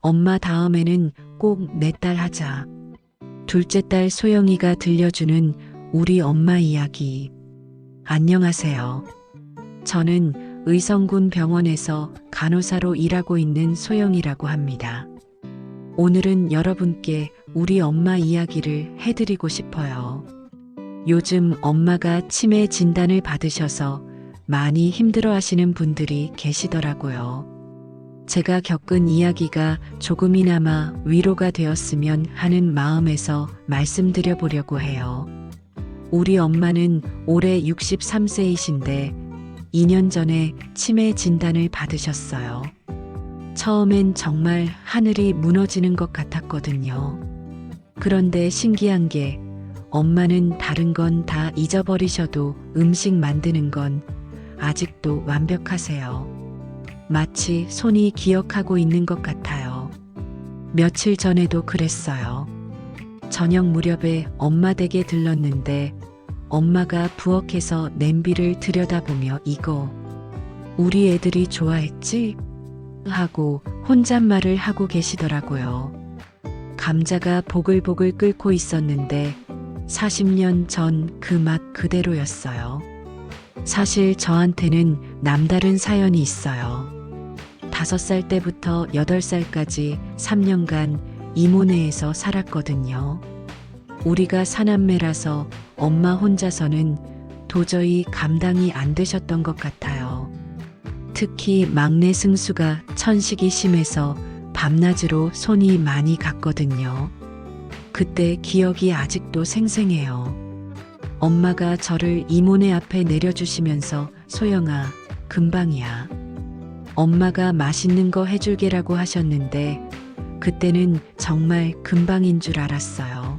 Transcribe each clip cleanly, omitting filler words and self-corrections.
엄마 다음에는 꼭 내 딸 하자. 둘째 딸 소영이가 들려주는 우리 엄마 이야기. 안녕하세요. 저는 의성군 병원에서 간호사로 일하고 있는 소영이라고 합니다. 오늘은 여러분께 우리 엄마 이야기를 해드리고 싶어요. 요즘 엄마가 치매 진단을 받으셔서 많이 힘들어 하시는 분들이 계시더라고요. 제가 겪은 이야기가 조금이나마 위로가 되었으면 하는 마음에서 말씀드려 보려고 해요. 우리 엄마는 올해 63세이신데 2년 전에 치매 진단을 받으셨어요. 처음엔 정말 하늘이 무너지는 것 같았거든요. 그런데 신기한 게 엄마는 다른 건 다 잊어버리셔도 음식 만드는 건 아직도 완벽하세요. 마치 손이 기억하고 있는 것 같아요. 며칠 전에도 그랬어요. 저녁 무렵에 엄마 댁에 들렀는데 엄마가 부엌에서 냄비를 들여다보며 이거 우리 애들이 좋아했지? 하고 혼잣말을 하고 계시더라고요. 감자가 보글보글 끓고 있었는데 40년 전 그 맛 그대로였어요. 사실 저한테는 남다른 사연이 있어요. 5살 때부터 8살까지 3년간 이모네에서 살았거든요. 우리가 사남매라서 엄마 혼자서는 도저히 감당이 안 되셨던 것 같아요. 특히 막내 승수가 천식이 심해서 밤낮으로 손이 많이 갔거든요. 그때 기억이 아직도 생생해요. 엄마가 저를 이모네 앞에 내려주시면서 소영아, 금방이야. 엄마가 맛있는 거 해줄게라고 하셨는데 그때는 정말 금방인 줄 알았어요.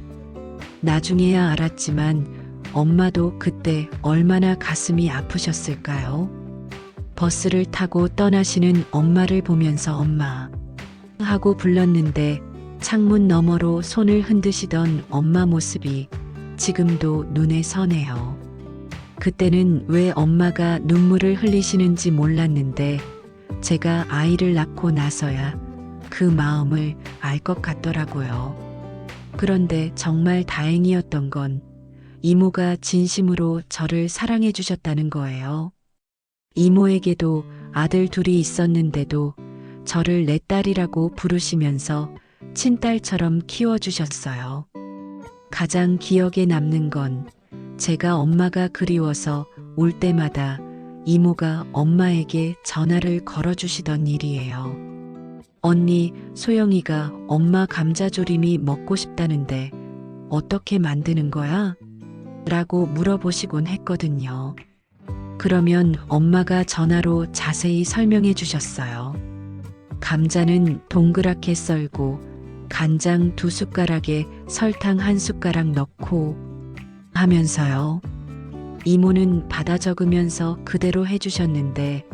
나중에야 알았지만 엄마도 그때 얼마나 가슴이 아프셨을까요? 버스를 타고 떠나시는 엄마를 보면서 엄마 하고 불렀는데 창문 너머로 손을 흔드시던 엄마 모습이 지금도 눈에 선해요. 그때는 왜 엄마가 눈물을 흘리시는지 몰랐는데 제가 아이를 낳고 나서야 그 마음을 알 것 같더라고요. 그런데 정말 다행이었던 건 이모가 진심으로 저를 사랑해 주셨다는 거예요. 이모에게도 아들 둘이 있었는데도 저를 내 딸이라고 부르시면서 친딸처럼 키워주셨어요. 가장 기억에 남는 건 제가 엄마가 그리워서 울 때마다 이모가 엄마에게 전화를 걸어주시던 일이에요. 언니, 소영이가 엄마 감자조림이 먹고 싶다는데 어떻게 만드는 거야? 라고 물어보시곤 했거든요. 그러면 엄마가 전화로 자세히 설명해 주셨어요. 감자는 동그랗게 썰고 간장 2숟가락에 설탕 1숟가락 넣고 하면서요. 이모는 받아 적으면서 그대로 해주셨는데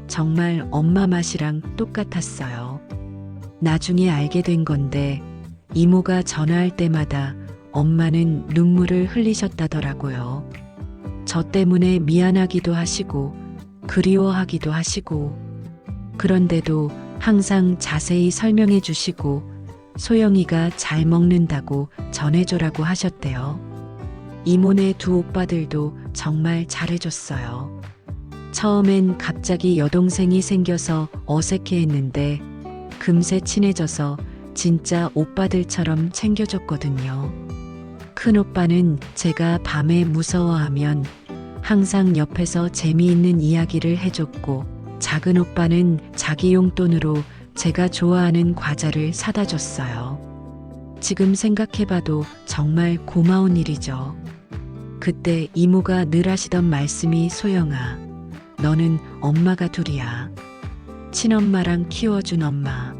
정말 엄마 맛이랑 똑같았어요. 나중에 알게 된 건데 이모가 전화할 때마다 엄마는 눈물을 흘리셨다더라고요. 저 때문에 미안하기도 하시고 그리워하기도 하시고 그런데도 항상 자세히 설명해 주시고 소영이가 잘 먹는다고 전해줘라고 하셨대요. 이모네 두 오빠들도 정말 잘해줬어요. 처음엔 갑자기 여동생이 생겨서 어색해했는데 금세 친해져서 진짜 오빠들처럼 챙겨줬거든요. 큰 오빠는 제가 밤에 무서워하면 항상 옆에서 재미있는 이야기를 해줬고 작은 오빠는 자기 용돈으로 제가 좋아하는 과자를 사다 줬어요. 지금 생각해봐도 정말 고마운 일이죠. 그때 이모가 늘 하시던 말씀이 소영아, 너는 엄마가 둘이야. 친엄마랑 키워준 엄마.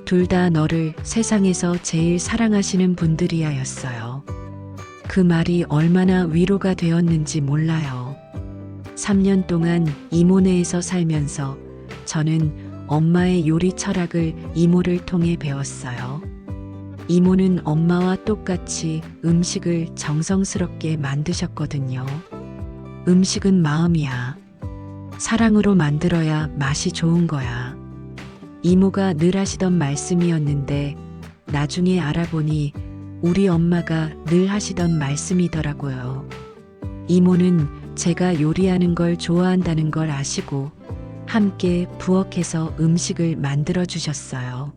둘 다 너를 세상에서 제일 사랑하시는 분들이야 였어요. 그 말이 얼마나 위로가 되었는지 몰라요. 3년 동안 이모네에서 살면서 저는 엄마의 요리 철학을 이모를 통해 배웠어요. 이모는 엄마와 똑같이 음식을 정성스럽게 만드셨거든요. 음식은 마음이야. 사랑으로 만들어야 맛이 좋은 거야. 이모가 늘 하시던 말씀이었는데 나중에 알아보니 우리 엄마가 늘 하시던 말씀이더라고요. 이모는 제가 요리하는 걸 좋아한다는 걸 아시고 함께 부엌에서 음식을 만들어 주셨어요.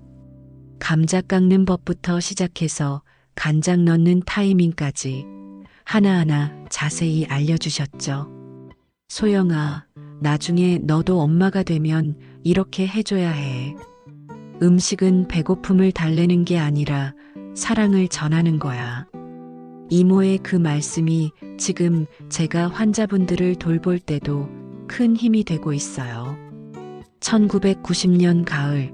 감자 깎는 법부터 시작해서 간장 넣는 타이밍까지 하나하나 자세히 알려주셨죠. 소영아, 나중에 너도 엄마가 되면 이렇게 해줘야 해. 음식은 배고픔을 달래는 게 아니라 사랑을 전하는 거야. 이모의 그 말씀이 지금 제가 환자분들을 돌볼 때도 큰 힘이 되고 있어요. 1990년 가을,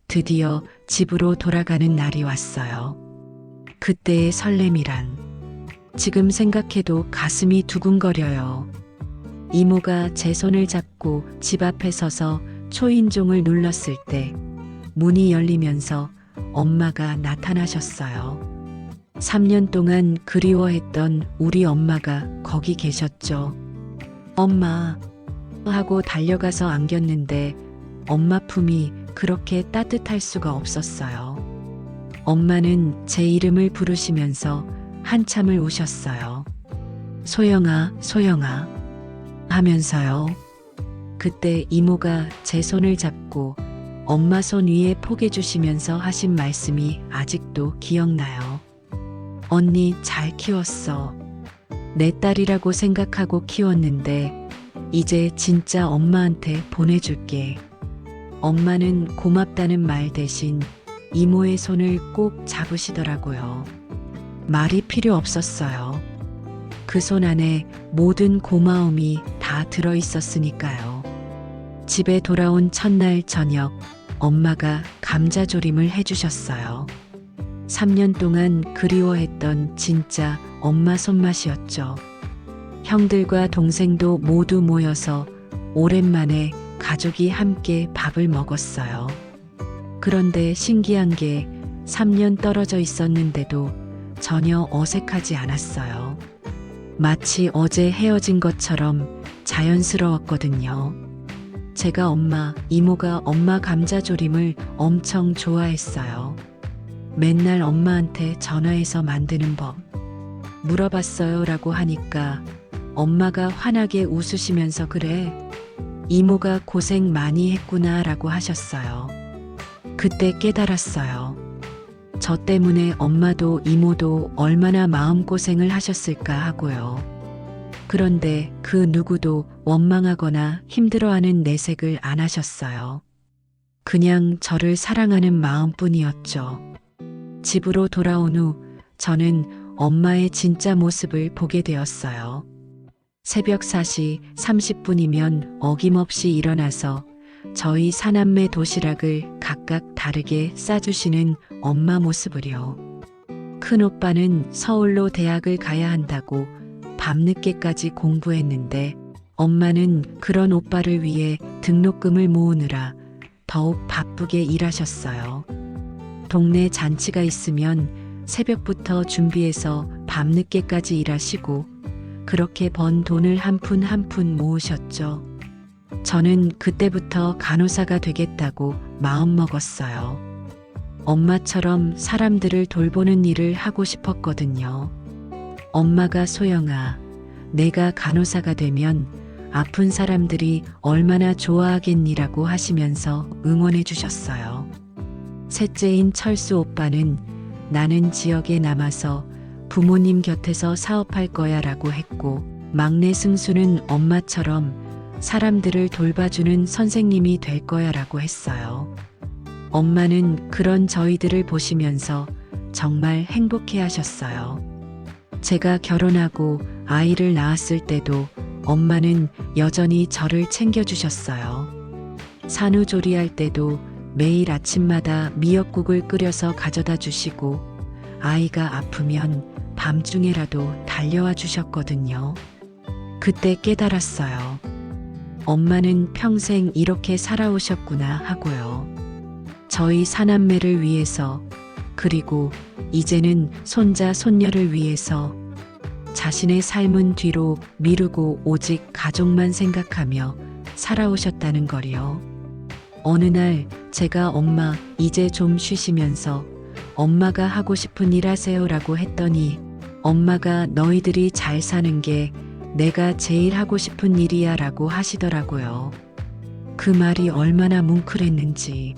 드디어 집으로 돌아가는 날이 왔어요. 그때의 설렘이란 지금 생각해도 가슴이 두근거려요. 이모가 제 손을 잡고 집 앞에 서서 초인종을 눌렀을 때 문이 열리면서 엄마가 나타나셨어요. 3년 동안 그리워했던 우리 엄마가 거기 계셨죠. 엄마 하고 달려가서 안겼는데 엄마 품이 그렇게 따뜻할 수가 없었어요. 엄마는 제 이름을 부르시면서 한참을 우셨어요. 소영아, 소영아 하면서요. 그때 이모가 제 손을 잡고 엄마 손 위에 포개 주시면서 하신 말씀이 아직도 기억나요. 언니 잘 키웠어. 내 딸이라고 생각하고 키웠는데 이제 진짜 엄마한테 보내줄게. 엄마는 고맙다는 말 대신 이모의 손을 꼭 잡으시더라고요. 말이 필요 없었어요. 그 손 안에 모든 고마움이 다 들어 있었으니까요. 집에 돌아온 첫날 저녁, 엄마가 감자조림을 해주셨어요. 3년 동안 그리워했던 진짜 엄마 손맛이었죠. 형들과 동생도 모두 모여서 오랜만에 가족이 함께 밥을 먹었어요. 그런데 신기한 게 3년 떨어져 있었는데도 전혀 어색하지 않았어요. 마치 어제 헤어진 것처럼 자연스러웠거든요. 제가 이모가 엄마 감자조림을 엄청 좋아했어요. 맨날 엄마한테 전화해서 만드는 법 물어봤어요 라고 하니까 엄마가 환하게 웃으시면서 그래, 이모가 고생 많이 했구나 라고 하셨어요. 그때 깨달았어요. 저 때문에 엄마도 이모도 얼마나 마음고생을 하셨을까 하고요. 그런데 그 누구도 원망하거나 힘들어하는 내색을 안 하셨어요. 그냥 저를 사랑하는 마음뿐이었죠. 집으로 돌아온 후 저는 엄마의 진짜 모습을 보게 되었어요. 새벽 4시 30분이면 어김없이 일어나서 저희 사남매 도시락을 각각 다르게 싸주시는 엄마 모습을요. 큰오빠는 서울로 대학을 가야 한다고 밤늦게까지 공부했는데 엄마는 그런 오빠를 위해 등록금을 모으느라 더욱 바쁘게 일하셨어요. 동네 잔치가 있으면 새벽부터 준비해서 밤늦게까지 일하시고 그렇게 번 돈을 한 푼 한 푼 모으셨죠. 저는 그때부터 간호사가 되겠다고 마음먹었어요. 엄마처럼 사람들을 돌보는 일을 하고 싶었거든요. 엄마가 소영아, 내가 간호사가 되면 아픈 사람들이 얼마나 좋아하겠니라고 하시면서 응원해 주셨어요. 셋째인 철수 오빠는 나는 지역에 남아서 부모님 곁에서 사업할 거야 라고 했고, 막내 승수는 엄마처럼 사람들을 돌봐주는 선생님이 될 거야 라고 했어요. 엄마는 그런 저희들을 보시면서 정말 행복해 하셨어요. 제가 결혼하고 아이를 낳았을 때도 엄마는 여전히 저를 챙겨주셨어요. 산후조리할 때도 매일 아침마다 미역국을 끓여서 가져다 주시고 아이가 아프면 밤중에라도 달려와 주셨거든요. 그때 깨달았어요. 엄마는 평생 이렇게 살아오셨구나 하고요. 저희 사남매를 위해서, 그리고 이제는 손자 손녀를 위해서 자신의 삶은 뒤로 미루고 오직 가족만 생각하며 살아오셨다는 거리요. 어느 날 제가 엄마, 이제 좀 쉬시면서 엄마가 하고 싶은 일 하세요라고 했더니 엄마가 너희들이 잘 사는 게 내가 제일 하고 싶은 일이야 라고 하시더라고요. 그 말이 얼마나 뭉클했는지.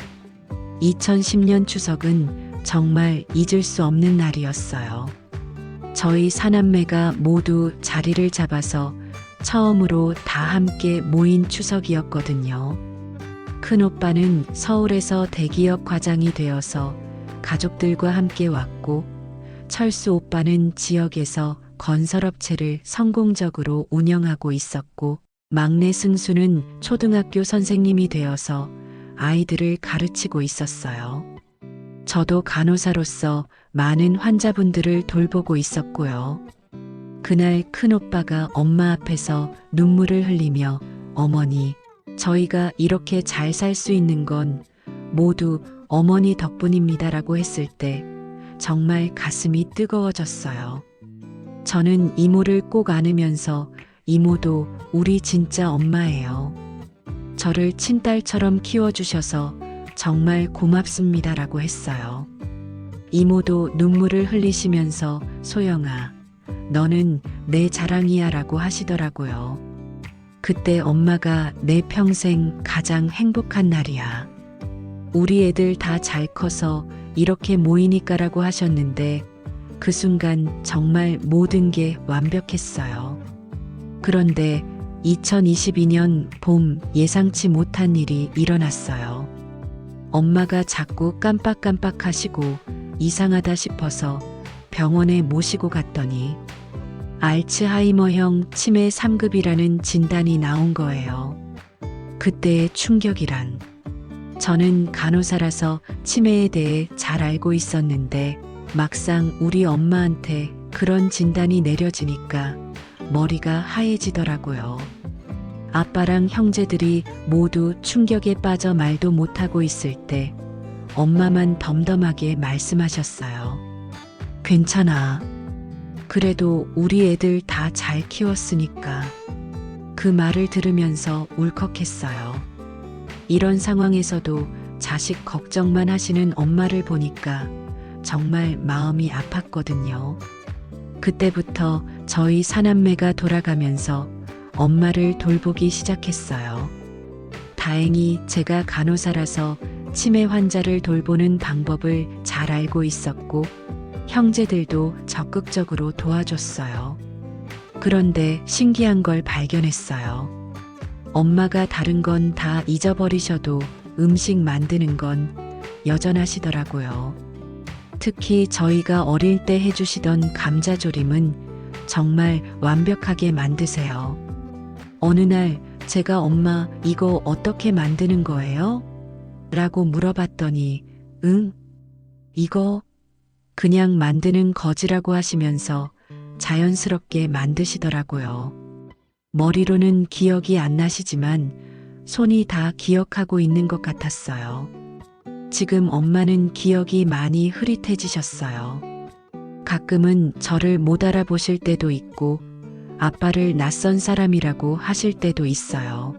2010년 추석은 정말 잊을 수 없는 날이었어요. 저희 사남매가 모두 자리를 잡아서 처음으로 다 함께 모인 추석이었거든요. 큰오빠는 서울에서 대기업 과장이 되어서 가족들과 함께 왔고, 철수 오빠는 지역에서 건설업체를 성공적으로 운영하고 있었고, 막내 승수는 초등학교 선생님이 되어서 아이들을 가르치고 있었어요. 저도 간호사로서 많은 환자분들을 돌보고 있었고요. 그날 큰오빠가 엄마 앞에서 눈물을 흘리며 어머니, 저희가 이렇게 잘 살 수 있는 건 모두 어머니 덕분입니다라고 했을 때 정말 가슴이 뜨거워졌어요. 저는 이모를 꼭 안으면서 이모도 우리 진짜 엄마예요. 저를 친딸처럼 키워주셔서 정말 고맙습니다라고 했어요. 이모도 눈물을 흘리시면서 소영아, 너는 내 자랑이야 라고 하시더라고요. 그때 엄마가 내 평생 가장 행복한 날이야. 우리 애들 다 잘 커서 이렇게 모이니까 라고 하셨는데 그 순간 정말 모든 게 완벽했어요. 그런데 2022년 봄 예상치 못한 일이 일어났어요. 엄마가 자꾸 깜빡깜빡 하시고 이상하다 싶어서 병원에 모시고 갔더니 알츠하이머형 치매 3급이라는 진단이 나온 거예요. 그때의 충격이란. 저는 간호사라서 치매에 대해 잘 알고 있었는데 막상 우리 엄마한테 그런 진단이 내려지니까 머리가 하얘지더라고요. 아빠랑 형제들이 모두 충격에 빠져 말도 못하고 있을 때 엄마만 덤덤하게 말씀하셨어요. 괜찮아. 그래도 우리 애들 다 잘 키웠으니까. 그 말을 들으면서 울컥했어요. 이런 상황에서도 자식 걱정만 하시는 엄마를 보니까 정말 마음이 아팠거든요. 그때부터 저희 사남매가 돌아가면서 엄마를 돌보기 시작했어요. 다행히 제가 간호사라서 치매 환자를 돌보는 방법을 잘 알고 있었고 형제들도 적극적으로 도와줬어요. 그런데 신기한 걸 발견했어요. 엄마가 다른 건 다 잊어버리셔도 음식 만드는 건 여전하시더라고요. 특히 저희가 어릴 때 해주시던 감자조림은 정말 완벽하게 만드세요. 어느 날 제가 엄마 이거 어떻게 만드는 거예요? 라고 물어봤더니 응? 이거 그냥 만드는 거지라고 하시면서 자연스럽게 만드시더라고요. 머리로는 기억이 안 나시지만 손이 다 기억하고 있는 것 같았어요. 지금 엄마는 기억이 많이 흐릿해지셨어요. 가끔은 저를 못 알아보실 때도 있고 아빠를 낯선 사람이라고 하실 때도 있어요.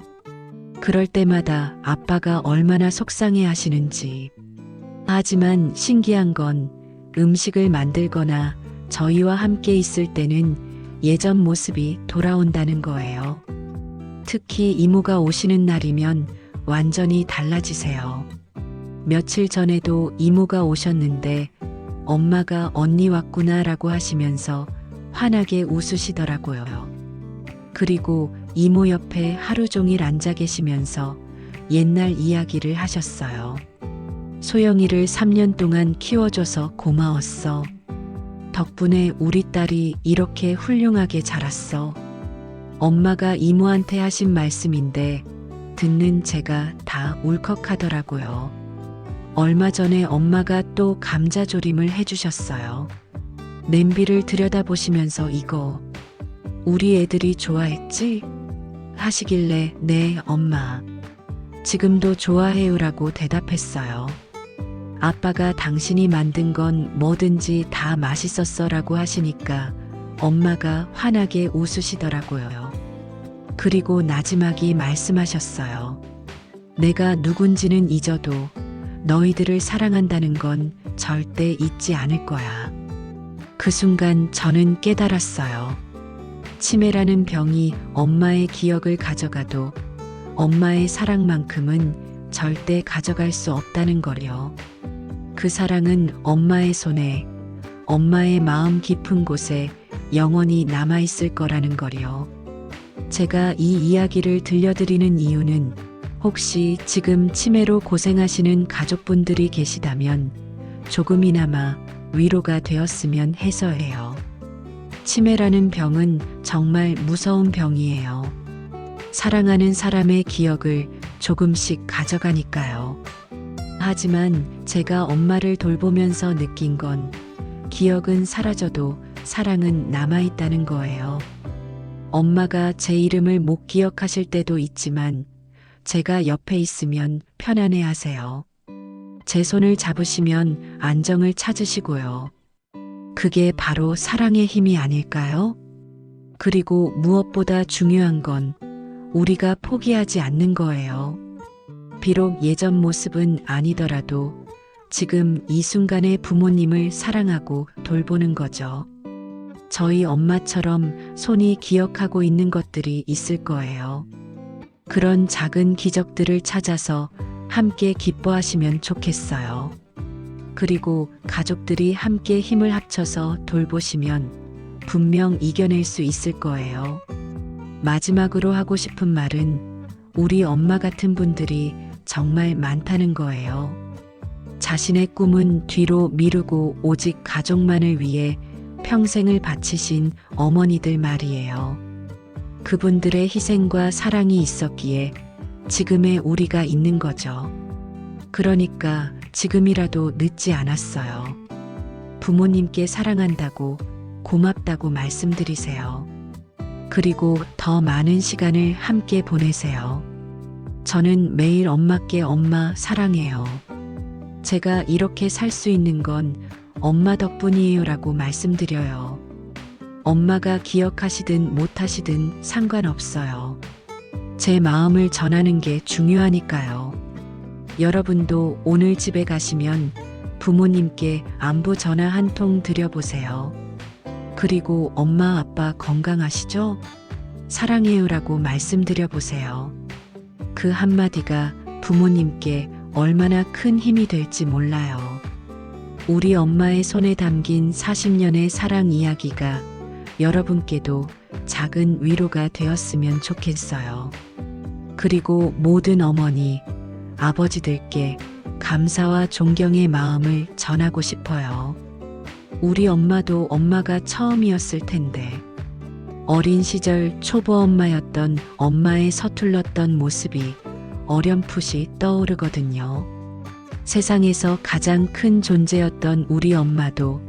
그럴 때마다 아빠가 얼마나 속상해 하시는지. 하지만 신기한 건 음식을 만들거나 저희와 함께 있을 때는 예전 모습이 돌아온다는 거예요. 특히 이모가 오시는 날이면 완전히 달라지세요. 며칠 전에도 이모가 오셨는데 엄마가 언니 왔구나 라고 하시면서 환하게 웃으시더라고요. 그리고 이모 옆에 하루 종일 앉아 계시면서 옛날 이야기를 하셨어요. 소영이를 3년 동안 키워줘서 고마웠어. 덕분에 우리 딸이 이렇게 훌륭하게 자랐어. 엄마가 이모한테 하신 말씀인데 듣는 제가 다 울컥하더라고요. 얼마 전에 엄마가 또 감자조림을 해주셨어요. 냄비를 들여다보시면서 이거 우리 애들이 좋아했지? 하시길래 네, 엄마. 지금도 좋아해요라고 대답했어요. 아빠가 당신이 만든 건 뭐든지 다 맛있었어 라고 하시니까 엄마가 환하게 웃으시더라고요. 그리고 나지막이 말씀하셨어요. 내가 누군지는 잊어도 너희들을 사랑한다는 건 절대 잊지 않을 거야. 그 순간 저는 깨달았어요. 치매라는 병이 엄마의 기억을 가져가도 엄마의 사랑만큼은 절대 가져갈 수 없다는 거요. 그 사랑은 엄마의 손에, 엄마의 마음 깊은 곳에 영원히 남아있을 거라는 거요. 제가 이 이야기를 들려드리는 이유는 혹시 지금 치매로 고생하시는 가족분들이 계시다면 조금이나마 위로가 되었으면 해서예요. 치매라는 병은 정말 무서운 병이에요. 사랑하는 사람의 기억을 조금씩 가져가니까요. 하지만 제가 엄마를 돌보면서 느낀 건 기억은 사라져도 사랑은 남아있다는 거예요. 엄마가 제 이름을 못 기억하실 때도 있지만 제가 옆에 있으면 편안해 하세요. 제 손을 잡으시면 안정을 찾으시고요. 그게 바로 사랑의 힘이 아닐까요? 그리고 무엇보다 중요한 건 우리가 포기하지 않는 거예요. 비록 예전 모습은 아니더라도 지금 이 순간의 부모님을 사랑하고 돌보는 거죠. 저희 엄마처럼 손이 기억하고 있는 것들이 있을 거예요. 그런 작은 기적들을 찾아서 함께 기뻐하시면 좋겠어요. 그리고 가족들이 함께 힘을 합쳐서 돌보시면 분명 이겨낼 수 있을 거예요. 마지막으로 하고 싶은 말은 우리 엄마 같은 분들이 정말 많다는 거예요. 자신의 꿈은 뒤로 미루고 오직 가족만을 위해 평생을 바치신 어머니들 말이에요. 그분들의 희생과 사랑이 있었기에 지금의 우리가 있는 거죠. 그러니까 지금이라도 늦지 않았어요. 부모님께 사랑한다고 고맙다고 말씀드리세요. 그리고 더 많은 시간을 함께 보내세요. 저는 매일 엄마께 엄마 사랑해요. 제가 이렇게 살 수 있는 건 엄마 덕분이에요라고 말씀드려요. 엄마가 기억하시든 못하시든 상관없어요. 제 마음을 전하는 게 중요하니까요. 여러분도 오늘 집에 가시면 부모님께 안부 전화 한 통 드려보세요. 그리고 엄마 아빠 건강하시죠? 사랑해요라고 말씀드려보세요. 그 한마디가 부모님께 얼마나 큰 힘이 될지 몰라요. 우리 엄마의 손에 담긴 40년의 사랑 이야기가 여러분께도 작은 위로가 되었으면 좋겠어요. 그리고 모든 어머니, 아버지들께 감사와 존경의 마음을 전하고 싶어요. 우리 엄마도 엄마가 처음이었을 텐데 어린 시절 초보 엄마였던 엄마의 서툴렀던 모습이 어렴풋이 떠오르거든요. 세상에서 가장 큰 존재였던 우리 엄마도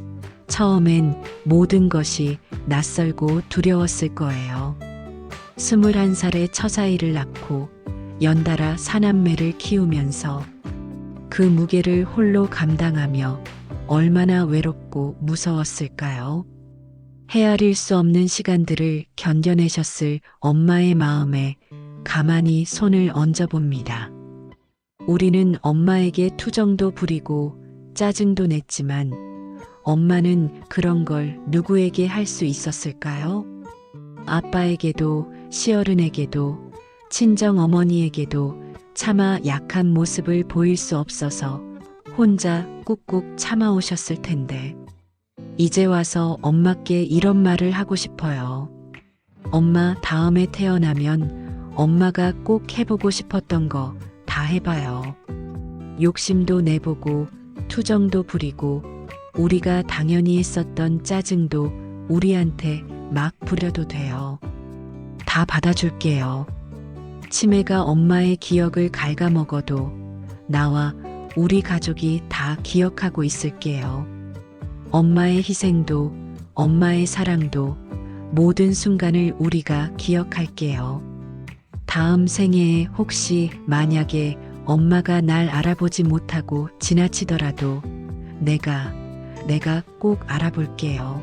처음엔 모든 것이 낯설고 두려웠을 거예요. 21살에 처사이를 낳고 연달아 사남매를 키우면서 그 무게를 홀로 감당하며 얼마나 외롭고 무서웠을까요? 헤아릴 수 없는 시간들을 견뎌내셨을 엄마의 마음에 가만히 손을 얹어봅니다. 우리는 엄마에게 투정도 부리고 짜증도 냈지만 엄마는 그런 걸 누구에게 할 수 있었을까요? 아빠에게도 시어른에게도 친정 어머니에게도 차마 약한 모습을 보일 수 없어서 혼자 꾹꾹 참아오셨을 텐데 이제 와서 엄마께 이런 말을 하고 싶어요. 엄마 다음에 태어나면 엄마가 꼭 해보고 싶었던 거 다 해봐요. 욕심도 내보고 투정도 부리고 우리가 당연히 했었던 짜증도 우리한테 막 부려도 돼요. 다 받아줄게요. 치매가 엄마의 기억을 갉아먹어도 나와 우리 가족이 다 기억하고 있을게요. 엄마의 희생도 엄마의 사랑도 모든 순간을 우리가 기억할게요. 다음 생애에 혹시 만약에 엄마가 날 알아보지 못하고 지나치더라도 내가 꼭 알아볼게요.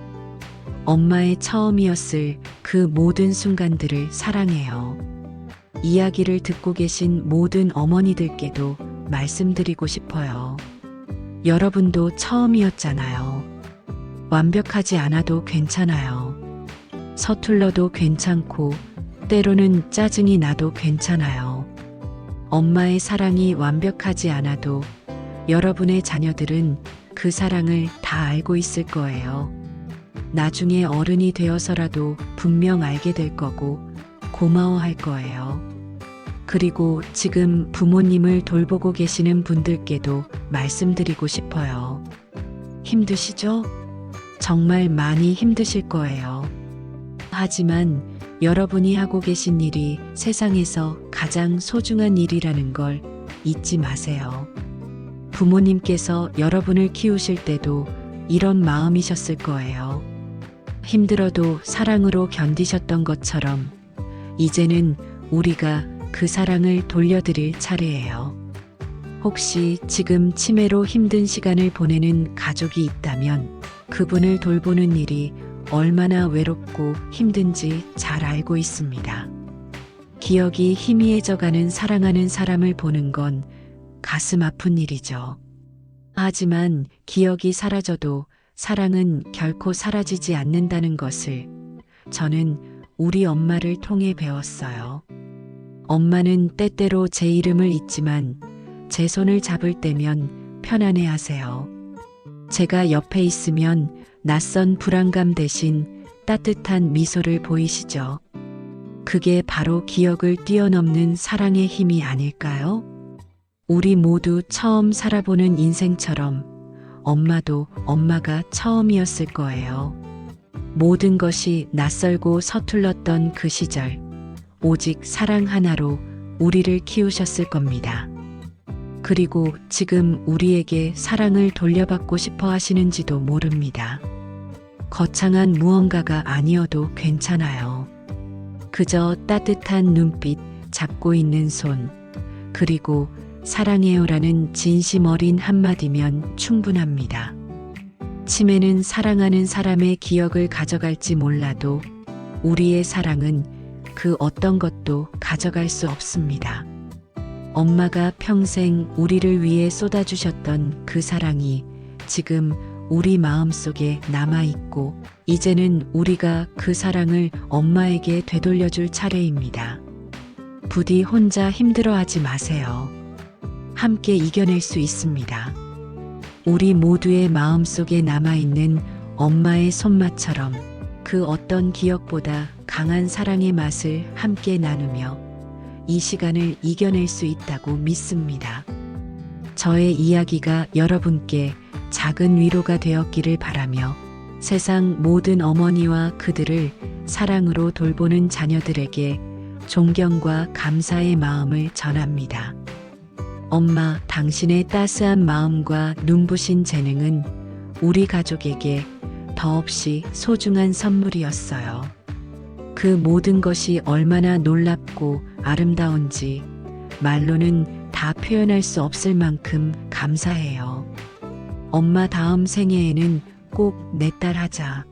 엄마의 처음이었을 그 모든 순간들을 사랑해요. 이야기를 듣고 계신 모든 어머니들께도 말씀드리고 싶어요. 여러분도 처음이었잖아요. 완벽하지 않아도 괜찮아요. 서툴러도 괜찮고, 때로는 짜증이 나도 괜찮아요. 엄마의 사랑이 완벽하지 않아도 여러분의 자녀들은 그 사랑을 다 알고 있을 거예요. 나중에 어른이 되어서라도 분명 알게 될 거고 고마워할 거예요. 그리고 지금 부모님을 돌보고 계시는 분들께도 말씀드리고 싶어요. 힘드시죠? 정말 많이 힘드실 거예요. 하지만 여러분이 하고 계신 일이 세상에서 가장 소중한 일이라는 걸 잊지 마세요. 부모님께서 여러분을 키우실 때도 이런 마음이셨을 거예요. 힘들어도 사랑으로 견디셨던 것처럼 이제는 우리가 그 사랑을 돌려드릴 차례예요. 혹시 지금 치매로 힘든 시간을 보내는 가족이 있다면 그분을 돌보는 일이 얼마나 외롭고 힘든지 잘 알고 있습니다. 기억이 희미해져가는 사랑하는 사람을 보는 건 가슴 아픈 일이죠. 하지만 기억이 사라져도 사랑은 결코 사라지지 않는다는 것을 저는 우리 엄마를 통해 배웠어요. 엄마는 때때로 제 이름을 잊지만 제 손을 잡을 때면 편안해 하세요. 제가 옆에 있으면 낯선 불안감 대신 따뜻한 미소를 보이시죠? 그게 바로 기억을 뛰어넘는 사랑의 힘이 아닐까요? 우리 모두 처음 살아보는 인생처럼 엄마도 엄마가 처음이었을 거예요. 모든 것이 낯설고 서툴렀던 그 시절, 오직 사랑 하나로 우리를 키우셨을 겁니다. 그리고 지금 우리에게 사랑을 돌려받고 싶어 하시는지도 모릅니다. 거창한 무언가가 아니어도 괜찮아요. 그저 따뜻한 눈빛, 잡고 있는 손, 그리고 사랑해요라는 진심 어린 한마디면 충분합니다. 치매는 사랑하는 사람의 기억을 가져갈지 몰라도 우리의 사랑은 그 어떤 것도 가져갈 수 없습니다. 엄마가 평생 우리를 위해 쏟아주셨던 그 사랑이 지금 우리 마음속에 남아있고 이제는 우리가 그 사랑을 엄마에게 되돌려줄 차례입니다. 부디 혼자 힘들어하지 마세요. 함께 이겨낼 수 있습니다. 우리 모두의 마음속에 남아있는 엄마의 손맛처럼 그 어떤 기억보다 강한 사랑의 맛을 함께 나누며 이 시간을 이겨낼 수 있다고 믿습니다. 저의 이야기가 여러분께 작은 위로가 되었기를 바라며 세상 모든 어머니와 그들을 사랑으로 돌보는 자녀들에게 존경과 감사의 마음을 전합니다. 엄마, 당신의 따스한 마음과 눈부신 재능은 우리 가족에게 더없이 소중한 선물이었어요. 그 모든 것이 얼마나 놀랍고 아름다운지 말로는 다 표현할 수 없을 만큼 감사해요. 엄마 다음 생애에는 꼭 내 딸 하자.